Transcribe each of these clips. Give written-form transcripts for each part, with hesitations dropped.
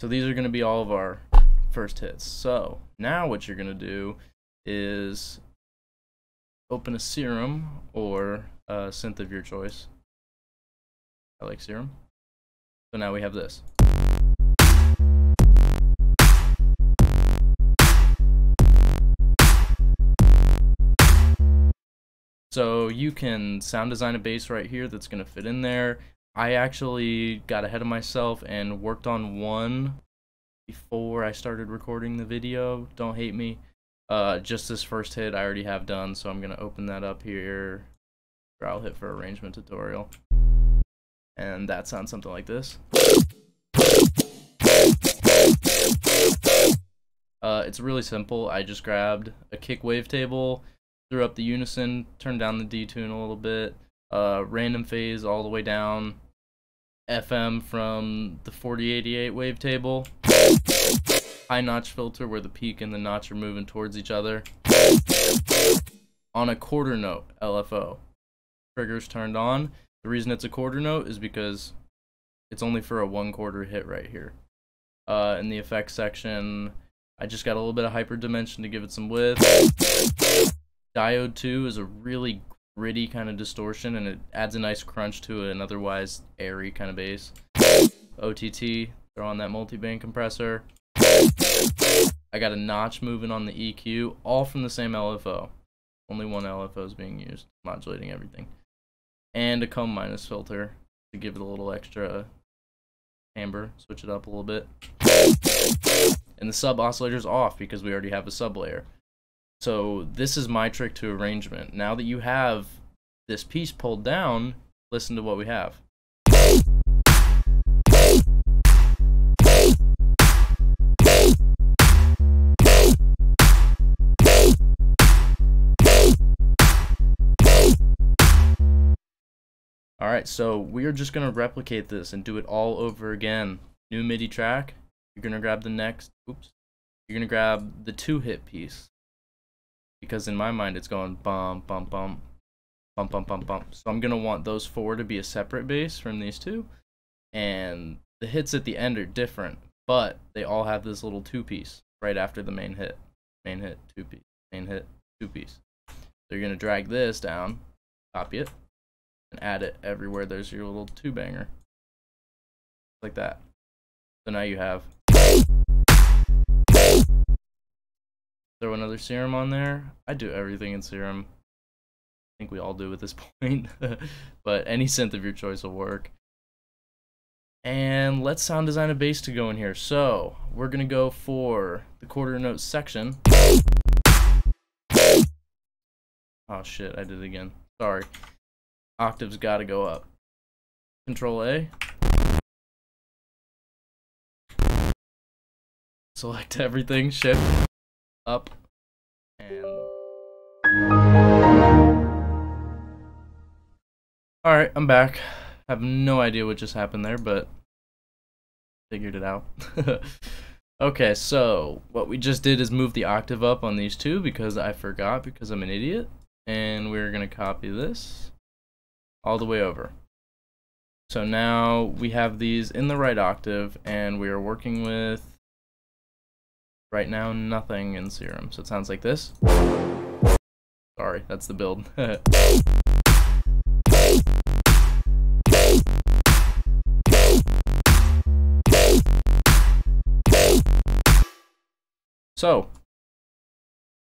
So these are going to be all of our first hits. So now what you're going to do is open a Serum or a synth of your choice. I like Serum. So now we have this. So you can sound design a bass right here that's going to fit in there. I actually got ahead of myself and worked on one before I started recording the video. Don't hate me. Just this first hit I already have done, so I'm going to open that up here. I'll hit for arrangement tutorial. And that sounds something like this. It's really simple. I just grabbed a kick wavetable, threw up the unison, turned down the detune a little bit, random phase all the way down, FM from the 4088 wavetable, high notch filter where the peak and the notch are moving towards each other, on a quarter note LFO. Triggers turned on. The reason it's a quarter note is because it's only for a 1/4 hit right here. In the effects section, I just got a little bit of hyper dimension to give it some width. Diode 2 is a really gritty kind of distortion, and it adds a nice crunch to an otherwise airy kind of bass. OTT, throw on that multi-band compressor. I got a notch moving on the EQ, all from the same LFO. Only one LFO is being used, modulating everything. And a comb minus filter to give it a little extra timbre, switch it up a little bit. And the sub oscillator's off because we already have a sub layer. So this is my trick to arrangement. Now that you have this piece pulled down, listen to what we have. Alright, so we are just going to replicate this and do it all over again. New MIDI track. You're going to grab the next, you're going to grab the 2-hit piece. Because in my mind it's going bum, bum, bum, bum, bum, bum, bum. So I'm going to want those 4 to be a separate bass from these 2. And the hits at the end are different, but they all have this little 2-piece right after the main hit. Main hit, 2-piece. Main hit, 2-piece. So you're going to drag this down, copy it, and add it everywhere there's your little 2-banger. Like that. So now you have. Throw another Serum on there. I do everything in Serum. I think we all do at this point. But any synth of your choice will work. And let's sound design a bass to go in here. So we're going to go for the quarter note section. Oh shit, I did it again. Sorry. Octaves gotta go up. Control A. Select everything, shift up, and alright, I'm back. I have no idea what just happened there, but figured it out. Okay, so what we just did is move the octave up on these 2 because I forgot, because I'm an idiot, and we're gonna copy this all the way over. So now we have these in the right octave, and we are working with right now nothing in Serum. So it sounds like this. Sorry, that's the build. So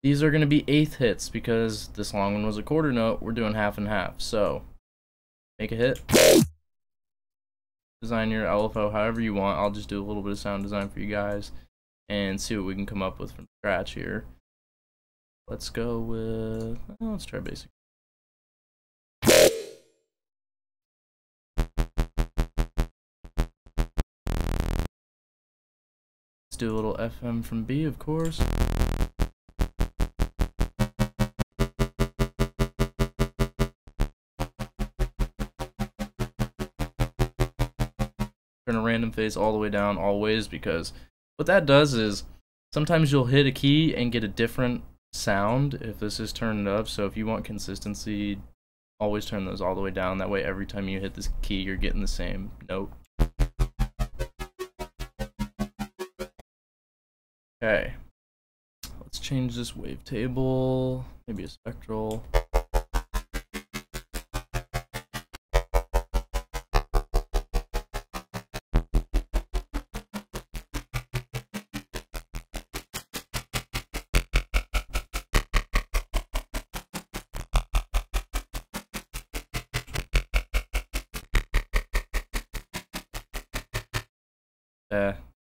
these are going to be 1/8 hits because this long one was a quarter note. We're doing half and half. So make a hit. Design your LFO however you want. I'll just do a little bit of sound design for you guys and see what we can come up with from scratch here. Let's go with, let's try basic. Let's do a little FM from B, of course. Turn a random phase all the way down always, because what that does is sometimes you'll hit a key and get a different sound if this is turned up. So if you want consistency, always turn those all the way down. That way every time you hit this key you're getting the same note. Okay, let's change this wavetable, maybe a spectral.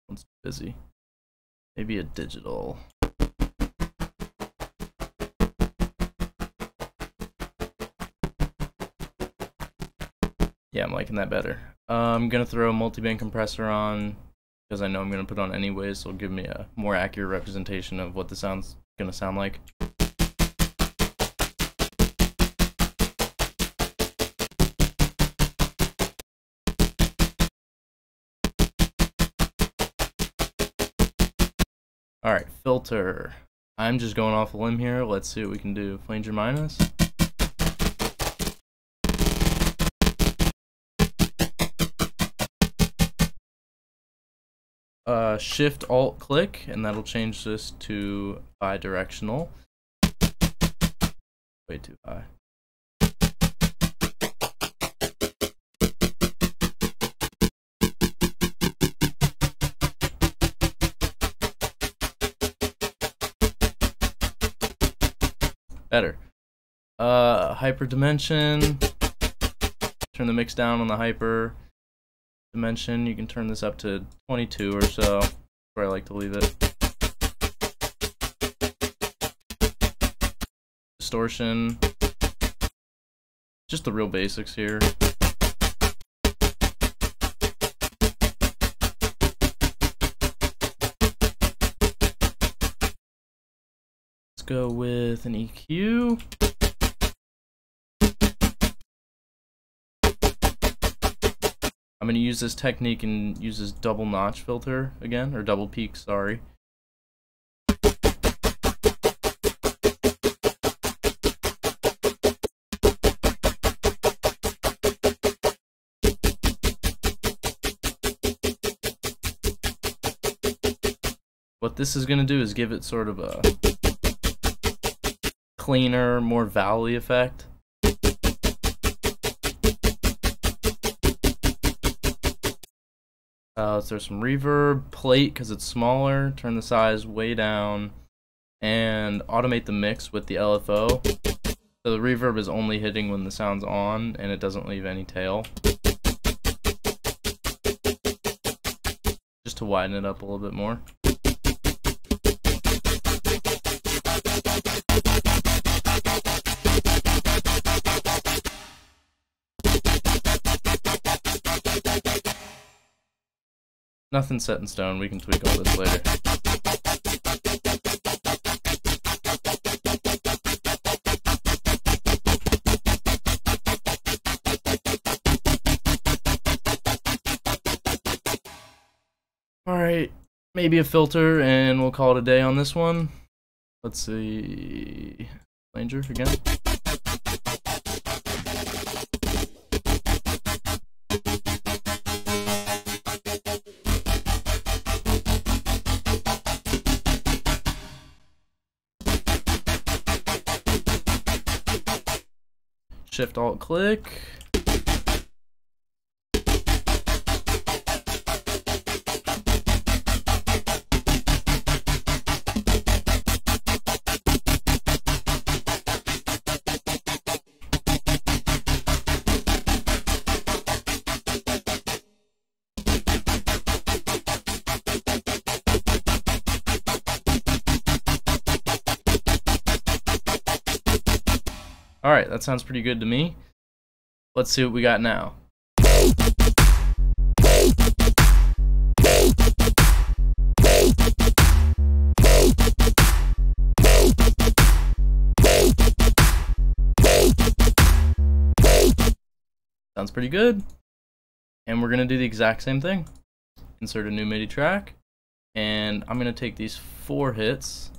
One's busy. Maybe a digital. Yeah, I'm liking that better. I'm gonna throw a multiband compressor on because I know I'm gonna put on anyways, so it'll give me a more accurate representation of what the sound's gonna sound like. Alright, filter. I'm just going off a limb here. Let's see what we can do. Flanger minus. Shift Alt click, and that'll change this to bidirectional. Way too high. Better. Hyper dimension. Turn the mix down on the hyper dimension. You can turn this up to 22 or so, where I like to leave it. Distortion. Just the real basics here. Let's go with an EQ. I'm going to use this technique and use this double notch filter again, or double peak, sorry. What this is going to do is give it sort of a cleaner, more valley effect. Let's throw some reverb, plate because it's smaller, turn the size way down, and automate the mix with the LFO. So the reverb is only hitting when the sound's on and it doesn't leave any tail. Just to widen it up a little bit more. Nothing's set in stone, we can tweak all this later. Alright, maybe a filter and we'll call it a day on this one. Let's see. Flanger again. Shift Alt click. Alright, that sounds pretty good to me. Let's see what we got now. Sounds pretty good. And we're going to do the exact same thing. Insert a new MIDI track. And I'm going to take these 4 hits.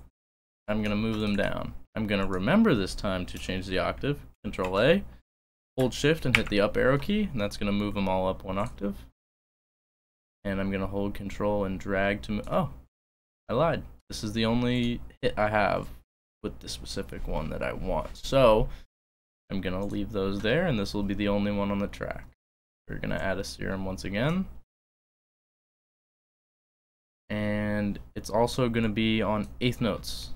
I'm going to move them down. I'm going to remember this time to change the octave. Control A. Hold Shift and hit the up arrow key. And that's going to move them all up 1 octave. And I'm going to hold Control and drag to... Oh, I lied. this is the only hit I have with the specific one that I want. So I'm gonna leave those there, and this will be the only one on the track. We're gonna add a serum once again. And it's also gonna be on eighth notes.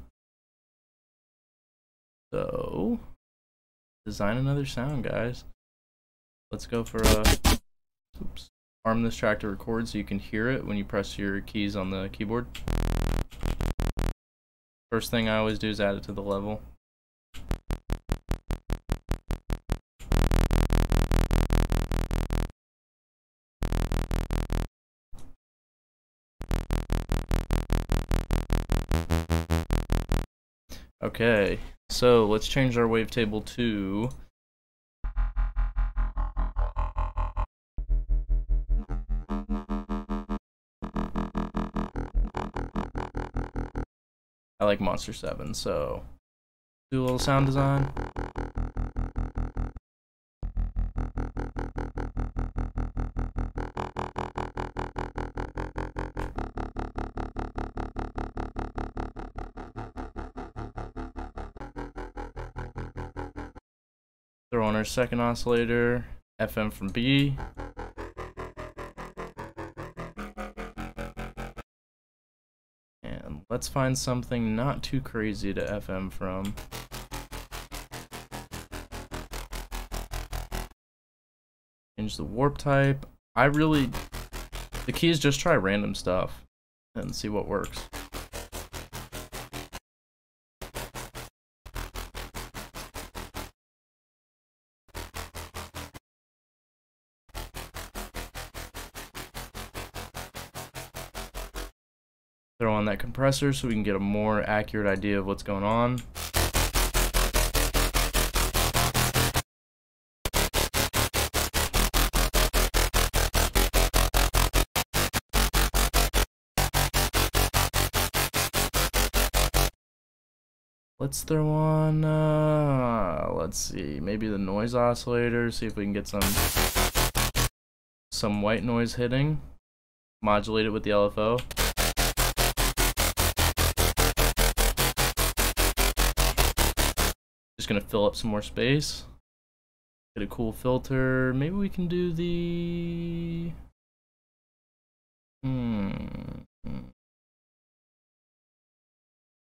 So design another sound, guys. Let's go for a, oops, arm this track to record so you can hear it when you press your keys on the keyboard. First thing I always do is add it to the level. Okay, so let's change our wavetable to I like Monster 7, so do a little sound design. Throw on our second oscillator, FM from B. And let's find something not too crazy to FM from. Change the warp type. The key is just try random stuff and see what works. Throw on that compressor so we can get a more accurate idea of what's going on. Let's throw on, let's see, maybe the noise oscillator, see if we can get some white noise hitting. Modulate it with the LFO. Just gonna fill up some more space. Get a cool filter. Maybe we can do the...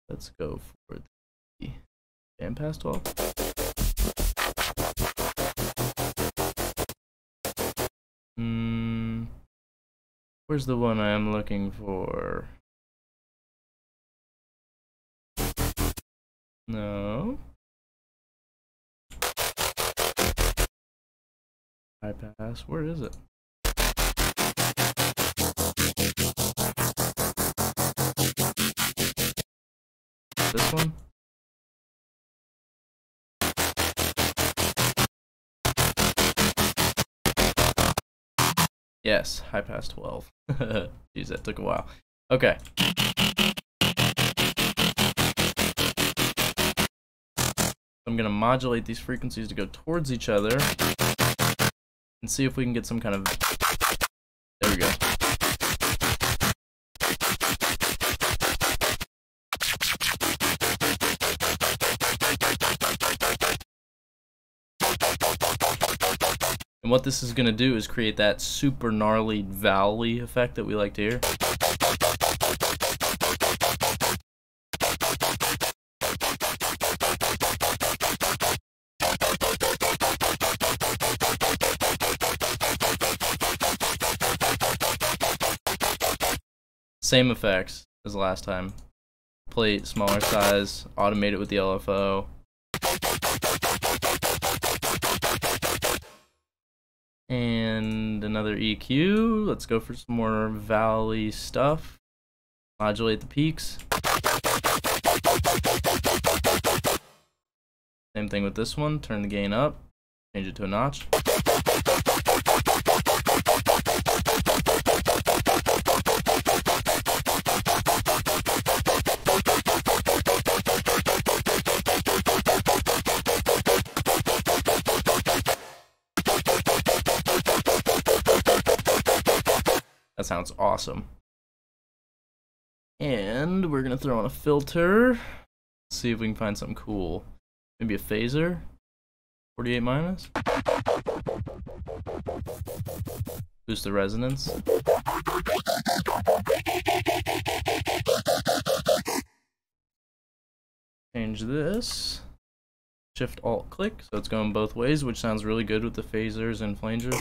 Let's go for the bandpass 12. Where's the one I am looking for? No. High pass, where is it? This one? Yes, high pass 12. Jeez, that took a while. Okay. I'm gonna modulate these frequencies to go towards each other and see if we can get some kind of... There we go. And what this is going to do is create that super gnarly valley effect that we like to hear. Same effects as last time. Plate, smaller size, automate it with the LFO. And another EQ. Let's go for some more valley stuff. Modulate the peaks. Same thing with this one. Turn the gain up. Change it to a notch. That sounds awesome. And we're gonna throw on a filter. See if we can find something cool. Maybe a phaser. 48 minus. Boost the resonance. Change this. Shift Alt click, so it's going both ways, which sounds really good with the phasers and flangers.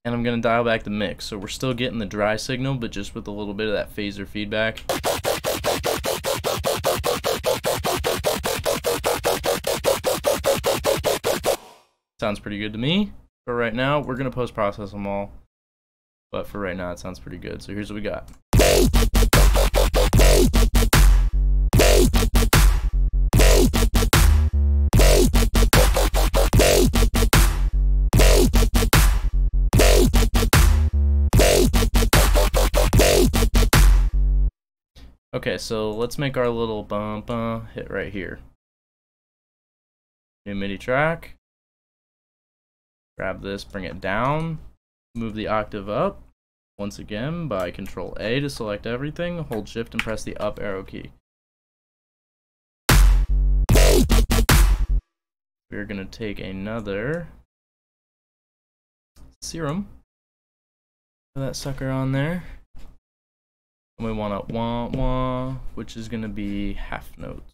And I'm gonna dial back the mix, so we're still getting the dry signal, but just with a little bit of that phaser feedback. Sounds pretty good to me. For right now, we're gonna post-process them all, but for right now, it sounds pretty good. So here's what we got. Okay, so let's make our little bump hit right here. New MIDI track. Grab this, bring it down, move the octave up once again by Control A to select everything, hold Shift and press the up arrow key. We're going to take another serum, put that sucker on there, and we want a wah wah, which is going to be half notes.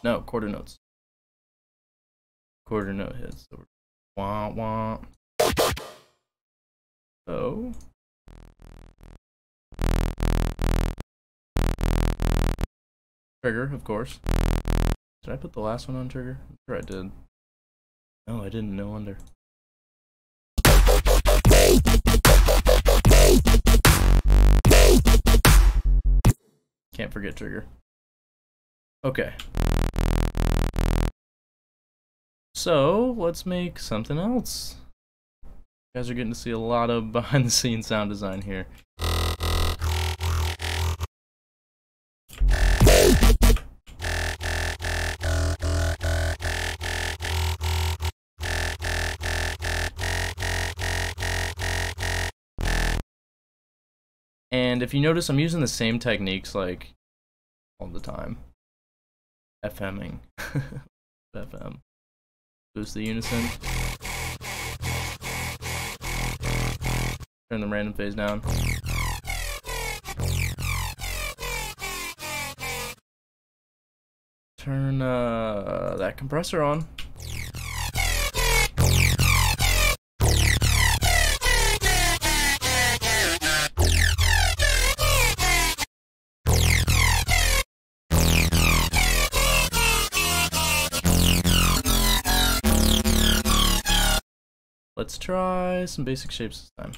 No, quarter notes. Quarter note hits. So wah wah. So trigger, of course. Did I put the last one on trigger? I'm sure I did. No, I didn't. No wonder. Can't forget trigger. Okay. So let's make something else. You guys are getting to see a lot of behind the scenes sound design here. And if you notice, I'm using the same techniques like all the time. FMing. FM. Boost the unison. Turn the random phase down. Turn that compressor on. Let's try some basic shapes this time.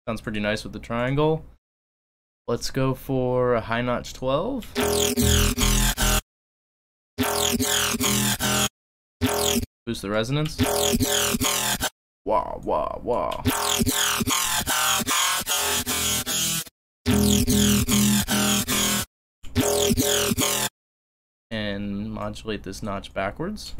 Sounds pretty nice with the triangle. Let's go for a high notch 12. Boost the resonance. Wah, wah, wah. And modulate this notch backwards.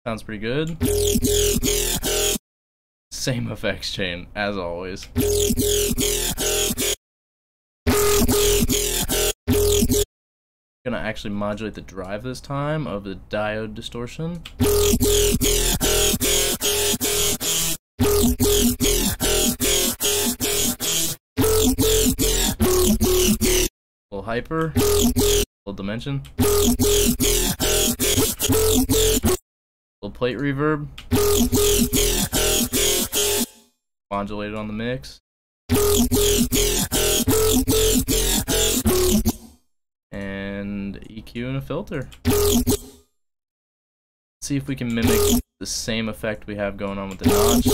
Sounds pretty good. Same effects chain, as always. Gonna actually modulate the drive this time of the diode distortion. hyper, full dimension, little plate reverb, modulated on the mix, and EQ and a filter. See if we can mimic the same effect we have going on with the notch.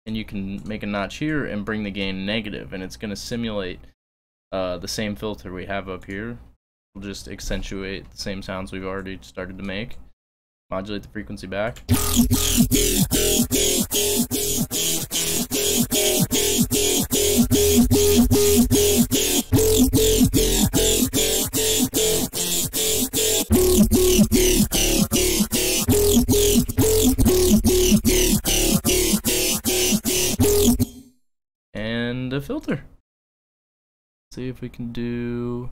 And you can make a notch here and bring the gain negative, and it's going to simulate the same filter we have up here. We'll just accentuate the same sounds we've already started to make. Modulate the frequency back. And a filter. See if we can do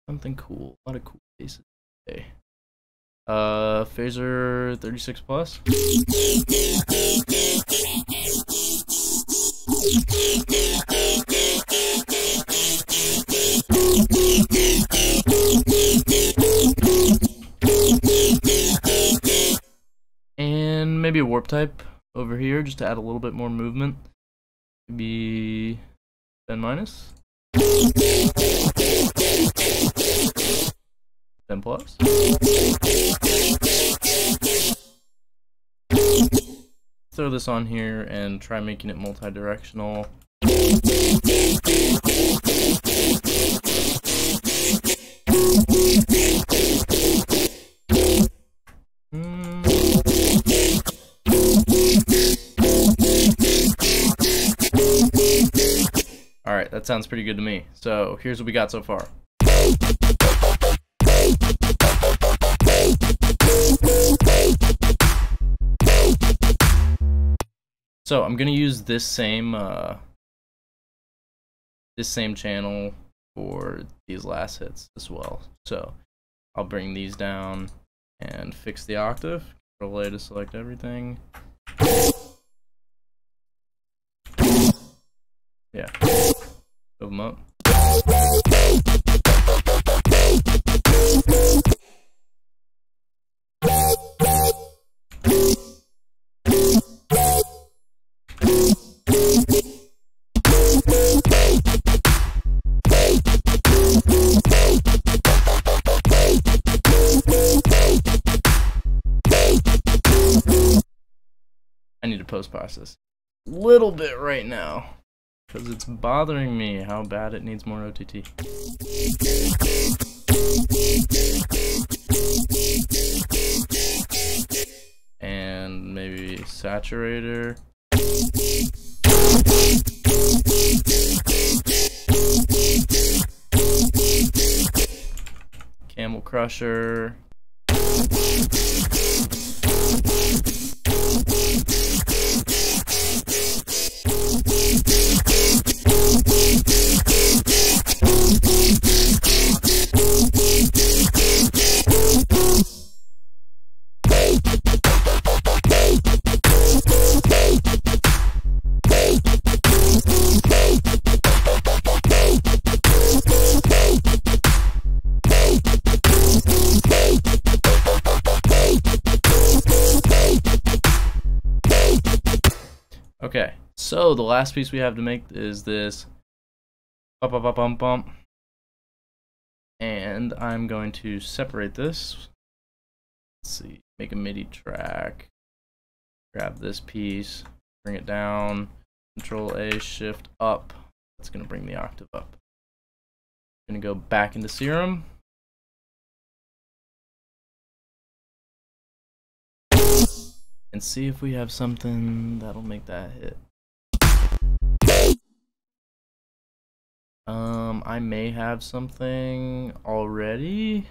something cool. A lot of cool cases today. Phaser 36 plus. And maybe a warp type over here just to add a little bit more movement. Maybe 10 minus. 10 plus. Throw this on here and try making it multi-directional. Alright, that sounds pretty good to me. So here's what we got so far. So I'm gonna use this same channel for these last hits as well. So I'll bring these down and fix the octave. Control A to select everything. Yeah, move them up. I need to post-process a little bit right now because it's bothering me how bad it needs more OTT. And maybe saturator. Camel crusher. Okay, so the last piece we have to make is this bump, bump, bump, bump. And I'm going to separate this. Let's see, make a MIDI track. Grab this piece, bring it down, Control A, Shift up. That's going to bring the octave up. I'm going to go back into Serum. And see if we have something that'll make that hit. I may have something already.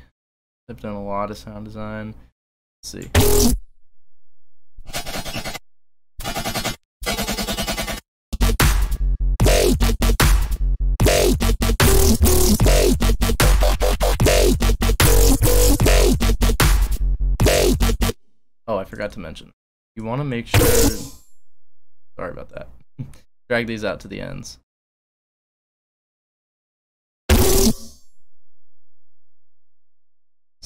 I've done a lot of sound design. Let's see. Oh, I forgot to mention. You want to make sure, sorry about that, drag these out to the ends.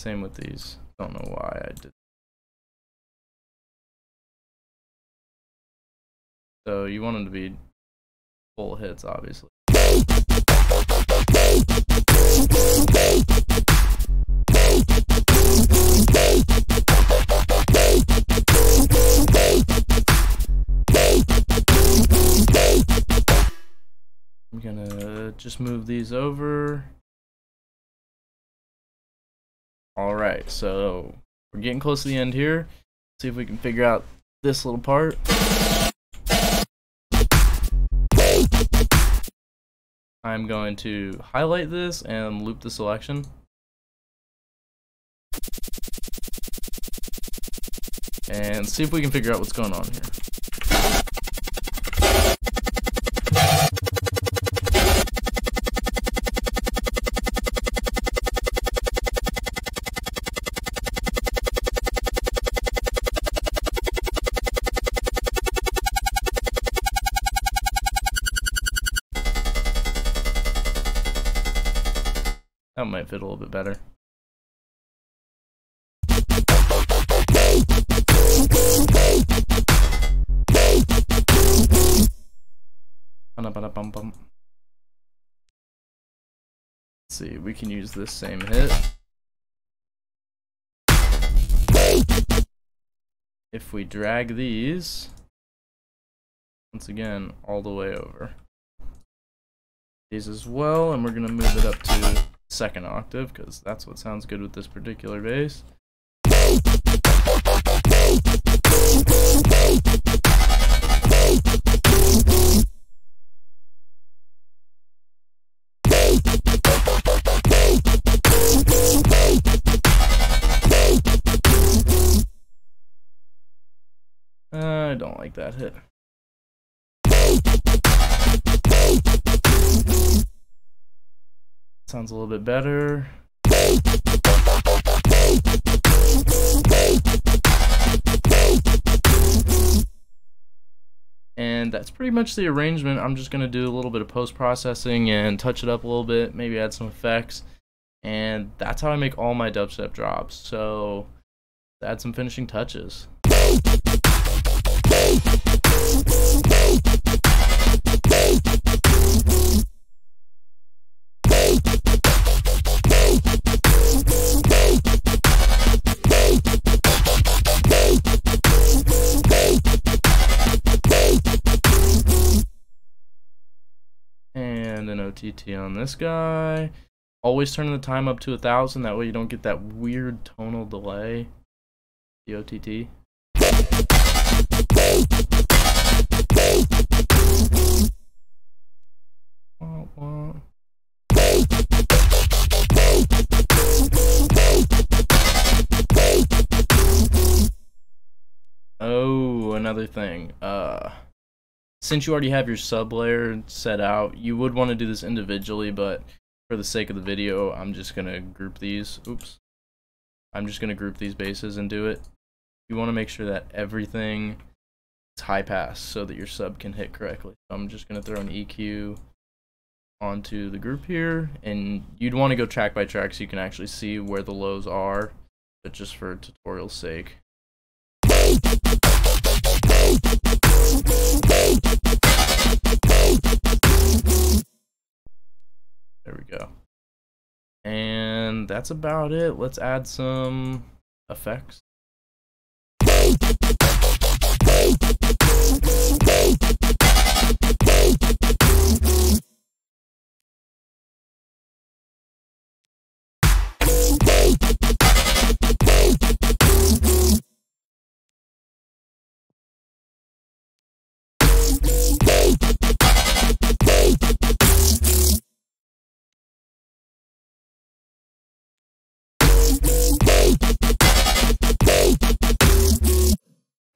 same with these. Don't know why I did. So you want them to be full hits, obviously. I'm gonna just move these over. Alright, so we're getting close to the end here. See if we can figure out this little part. I'm going to highlight this and loop the selection. And see if we can figure out what's going on here. That might fit a little bit better. Let's see, we can use this same hit. If we drag these, once again, all the way over. These as well, and we're going to move it up to second octave, because that's what sounds good with this particular bass. I don't like that hit. Sounds a little bit better. And that's pretty much the arrangement. I'm just gonna do a little bit of post-processing and touch it up a little bit, maybe add some effects. And that's how I make all my dubstep drops. So add some finishing touches. And an OTT on this guy. Always turning the time up to 1000, that way you don't get that weird tonal delay. The OTT. Oh, another thing. Since you already have your sub layer set out, you would want to do this individually, but for the sake of the video, I'm just gonna group these. Oops. I'm just gonna group these basses and do it. You want to make sure that everything is high pass so that your sub can hit correctly. So I'm just gonna throw an EQ onto the group here, and you'd want to go track by track so you can actually see where the lows are, but just for tutorial's sake. There we go. And that's about it. Let's add some effects.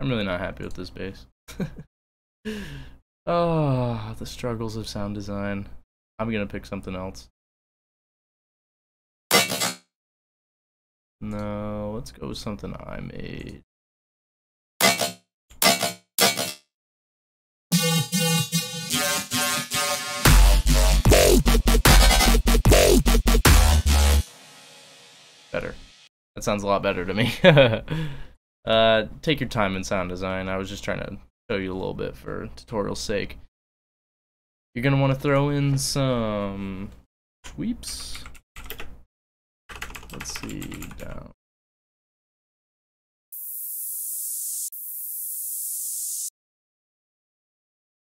I'm really not happy with this bass. Oh, the struggles of sound design. I'm gonna pick something else. No, let's go with something I made. Better. That sounds a lot better to me. Take your time in sound design. I was just trying to show you a little bit for tutorial's sake. You're gonna want to throw in some sweeps. Let's see, down.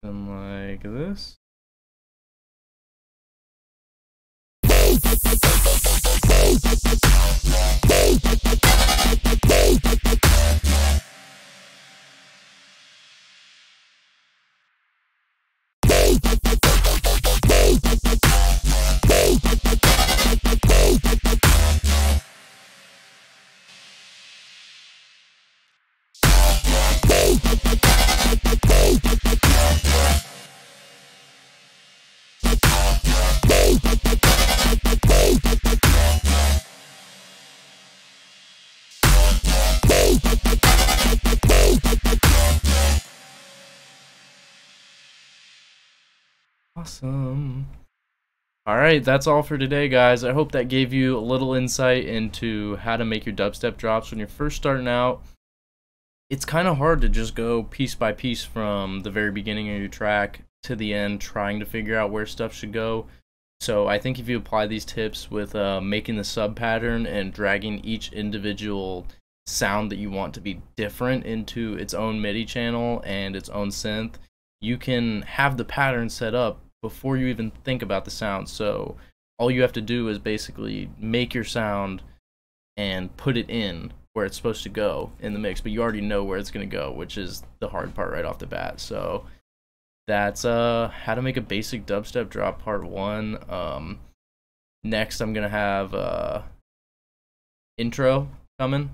And like this. Awesome. Alright, that's all for today, guys. I hope that gave you a little insight into how to make your dubstep drops when you're first starting out. It's kind of hard to just go piece by piece from the very beginning of your track to the end, trying to figure out where stuff should go. So I think if you apply these tips with making the sub pattern and dragging each individual sound that you want to be different into its own MIDI channel and its own synth, you can have the pattern set up before you even think about the sound. So all you have to do is basically make your sound and put it in where it's supposed to go in the mix, but you already know where it's going to go, which is the hard part right off the bat. So that's how to make a basic dubstep drop part 1. Next I'm gonna have intro coming,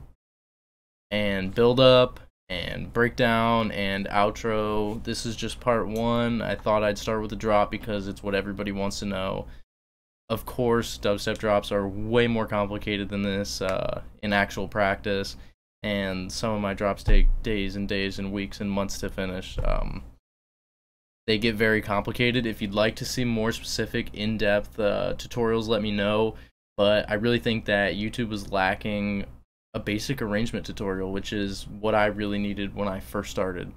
and build up, and breakdown, and outro. This is just part 1. I thought I'd start with the drop because it's what everybody wants to know. Of course, dubstep drops are way more complicated than this in actual practice, and some of my drops take days and days and weeks and months to finish. They get very complicated. If you'd like to see more specific, in-depth tutorials, let me know. But I really think that YouTube was lacking a basic arrangement tutorial, which is what I really needed when I first started.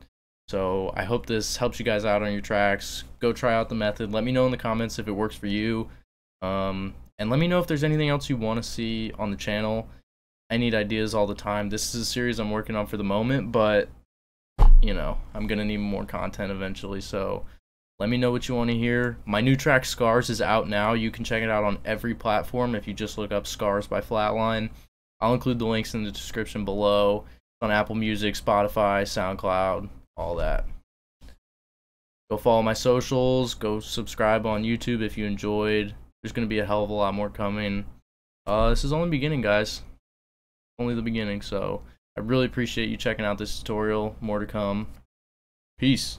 So I hope this helps you guys out on your tracks. Go try out the method. Let me know in the comments if it works for you. And let me know if there's anything else you want to see on the channel. I need ideas all the time. This is a series I'm working on for the moment, but you know, I'm gonna need more content eventually, so let me know what you want to hear. My new track Scars is out now. You can check it out on every platform if you just look up Scars by FLATL. I'll include the links in the description below. On Apple Music, Spotify, SoundCloud, all that. Go follow my socials. Go subscribe on YouTube if you enjoyed. There's gonna be a hell of a lot more coming. This is only the beginning, guys. Only the beginning, so I really appreciate you checking out this tutorial. More to come. Peace.